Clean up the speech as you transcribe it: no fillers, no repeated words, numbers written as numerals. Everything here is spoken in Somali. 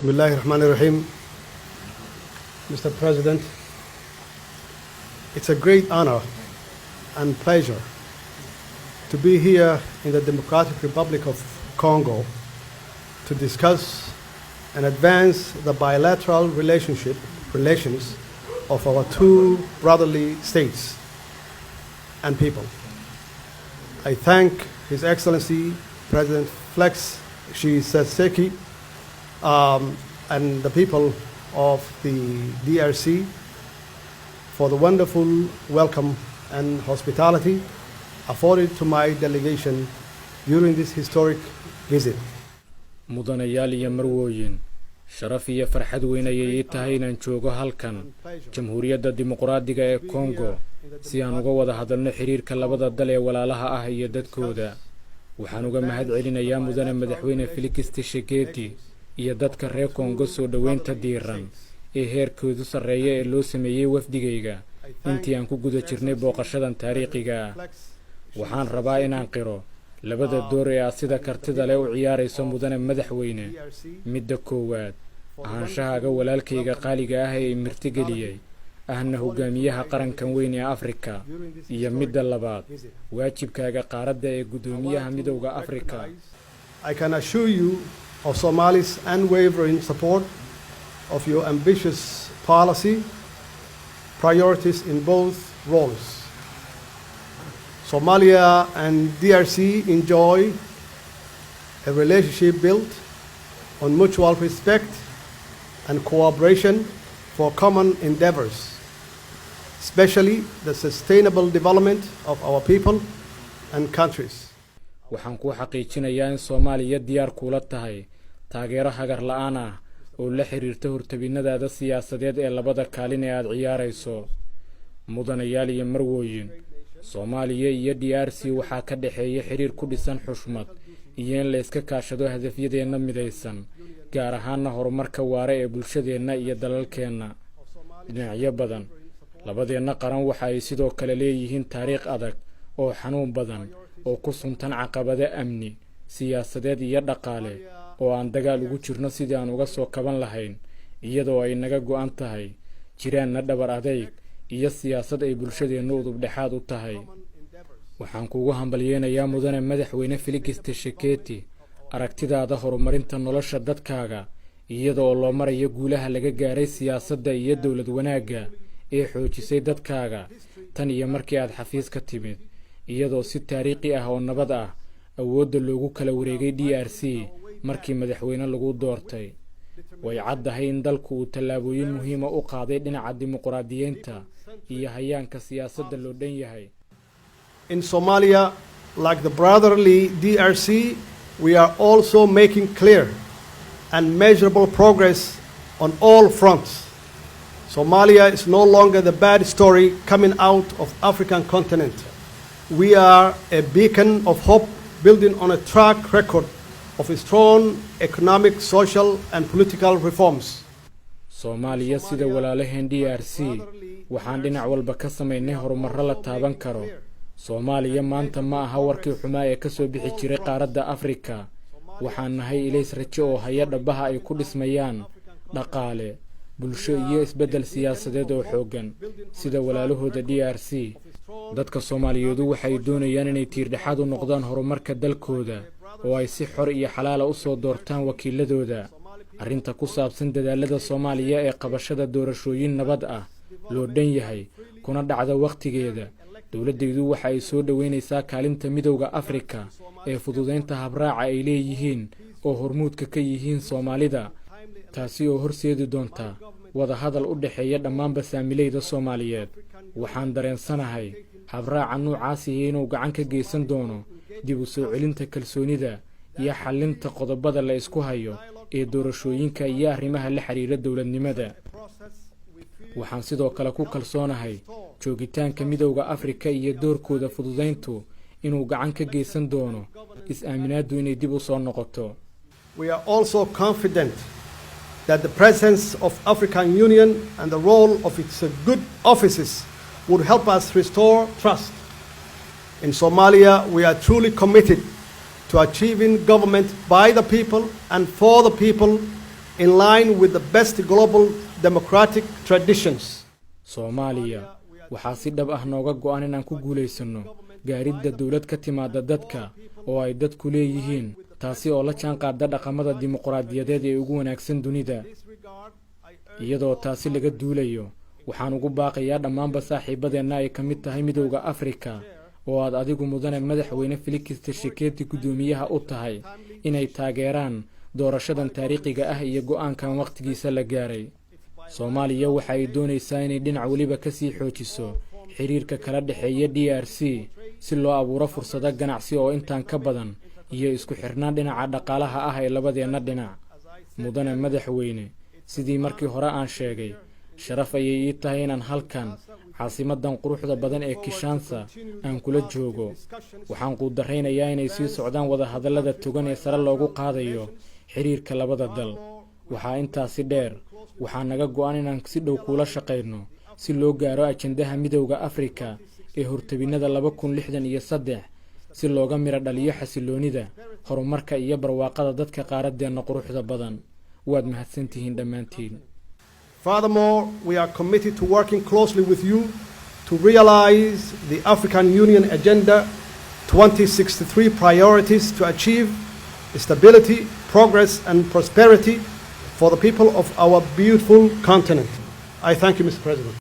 Bismillahir Rahmanir Rahim. Mr. President, it's a great honor and pleasure to be here in the Democratic Republic of Congo to discuss and advance the bilateral relations of our two brotherly states and people. I thank His Excellency President Flex Tshisekedi and the people of the DRC for the wonderful welcome and hospitality afforded to my delegation during this historic visit. mudanayaal iyo marwooyin sharaf iyo farxad weyn ayay ii tahay inaan joogo halkan jamhuuriyadda dimuqraadiga ee Congo si aan uga wada hadalno xiriirka labada dal ee walaalaha ah iyo dadkooda. waxaan uga mahad celinayaa mudane madaxweyne Felix Tshisekedi iyo dadka reer Congo soo dhaweynta diiran ee heerkoodu sareeya ee loo sameeyay wafdigayga intii aan ku guda jirnay booqashadan taariikhiga ah. waxaan rabaa inaan qiro labada door ee sida kartida leh u ciyaarayso mudane madaxweyne. midda koowaad ahaanshaha walaalkayga qaaliga ah ee mirtigeliyay ahna hogaamiyaha qarankan weyn ee Afrika, iyo midda labaad waajibkaaga qaaradda ee gudoomiyaha midowga Afrika. I can assure you of Somalia's unwavering support of your ambitious policy priorities in both roles. Somalia and DRC enjoy a relationship built on mutual respect and cooperation for common endeavors, especially the sustainable development of our people and countries. waxaan ku xaqiijinayaa in Soomaaliya diyaar kula tahay taageero hagar la'aan ah oo la xiriirta hortabinadaada siyaasadeed ee labada kaalin ee aad ciyaarayso. mudanayaal iyo marwooyin Soomaaliya iyo DRC waxaa ka dhaxeeya xiriir ku dhisan xushmad iyo in la iska kaashado hadafyadeena midaysan, gaar ahaan horumarka waara ee bulshadeena iyo dalalkeena. dhinacyo badan labadeena qaran waxa ay sidoo kale leeyihiin taariikh adag oo xanuun badan oo ku suntan caqabado amni, siyaasadeed iyo dhaqaale oo aan dagaal ugu jirno sidii aan uga soo kaban lahayn, iyadoo ay naga go'an tahay jiraanna dhabar adayg iyo siyaasad ay bulshadeenu udub dhexaad u tahay. waxaan kugu hambalyeeynaya mudane madaxweyne Felix Tshisekedi aragtidaada horumarinta nolosha dadkaaga, iyadoo loo marayo guulaha laga gaaray siyaasadda iyo dawlad wanaagga ee xoojisay dadkaaga tan iyo markii aad xafiis ka timid, iyadoo si taariikhi ah oo nabad ah awoodda loogu kala wareegay DRC markii madaxweyne lagu doortay. way caddahay in dalku uu tallaabooyin muhiim ah u qaaday dhinaca dimuqraadiyeynta iyo hayaanka siyaasadda loo dhan yahay. In Somalia, like the brotherly DRC, we are also making clear and measurable progress on all fronts. Somalia is no longer the bad story coming out of African continent. We are a beacon of hope building on a track record of strong economic, social and political reforms. Soomaaliya sida walaalaheen DRC waxaan dhinac walba ka sameynay horumarro la taaban karo. Soomaaliya maanta ma aha warkii xumaa ee ka soo bixi jiray qaaradda Afrika. waxaan nahay ilays rajo oo haya dhabaha ay ku dhismayaan dhaqaale, bulsho iyo isbedel siyaasadeed oo xoogan sida walaalahooda DRC. dadka Soomaaliyeedu waxay doonayaan inay tiirdhaxaad u noqdaan horumarka dalkooda oo ay si xor iyo xalaal ah u soo doortaan wakiiladooda. arrinta ku saabsan dadaalada Soomaaliya ee qabashada doorashooyin nabad ah loo dhan yahay kuna dhacda waqtigeeda, dawladdeedu waxa ay soo dhaweynaysaa kaalinta midowga Afrika ee fududeynta habraaca ay leeyihiin oo hormuudka ka yihiin Soomaalida, taasi oo horseedi doonta wada hadal u dhaxeeya dhammaan basaamilayda Soomaaliyeed. waxaan dareensanahay habraaca noocaas ah inuu gacan ka geysan doono dib u soo celinta kalsoonida iyo xallinta qodobada la isku hayo ee doorashooyinka iyo arrimaha la xiriira dawladnimada. waxaan sidoo kale ku kalsoonahay joogitaanka midowga Afrika iyo doorkooda fududeyntu inuu gacan ka geysan doono is-aaminaadu inay dib u soo noqoto. We are also confident that the presence of African Union and the role of its good offices would help us restore trust. In Somalia, we are truly committed to achieving government by the people and for the people in line with the best global democratic traditions. Soomaaliya waxaa si dhab ah nooga go'an inaan ku guulaysanno gaaridda dawlad ka timaada dadka oo ay dadku leeyihiin taasi oo la jaan qaada dhaqamada dimuqraadiyadeed ee ugu wanaagsan dunida. iyadoo taasi laga duulayo waxaan ugu baaqayaa dhammaanba saaxiibadeenna ay ka mid tahay midowda Afrika oo aad adigu mudane madaxweyne Felix Tshisekedi gudoomiyaha u tahay inay taageeraan doorashadan taariikhiga ah iyo go'aankan waqtigiisa la gaaray. Soomaaliya waxa ay doonaysaa inay dhinac waliba ka sii xoojiso xiriirka kala dhaxeeya DRC si loo abuuro fursado ganacsi oo intaan ka badan iyo isku xirnaan dhinaca dhaqaalaha ah ee labadeena dhinac. mudane madaxweyne sidii markii hore aan sheegay sharaf ayay ii tahay inaan halkan caasimadan quruxda badan ee Kishansa aan kula joogo. waxaan ku dareynayaa inay sii socdaan wada hadallada togan ee sare loogu qaadayo xiriirka labada dal. waxaa intaasi dheer waxaa naga go'an inaan si dhow kula shaqeyno si loo gaaro ajendaha midowda Afrika ee hortabinada 2063 si looga mira dhaliyo xasiloonida horumarka iyo barwaaqada dadka qaaradeena quruxda badan. waad mahadsantihiin dhammaantiin. Furthermore, we are committed to working closely with you to realize the African Union Agenda 2063 priorities to achieve stability, progress and prosperity for the people of our beautiful continent. I thank you, Mr. President.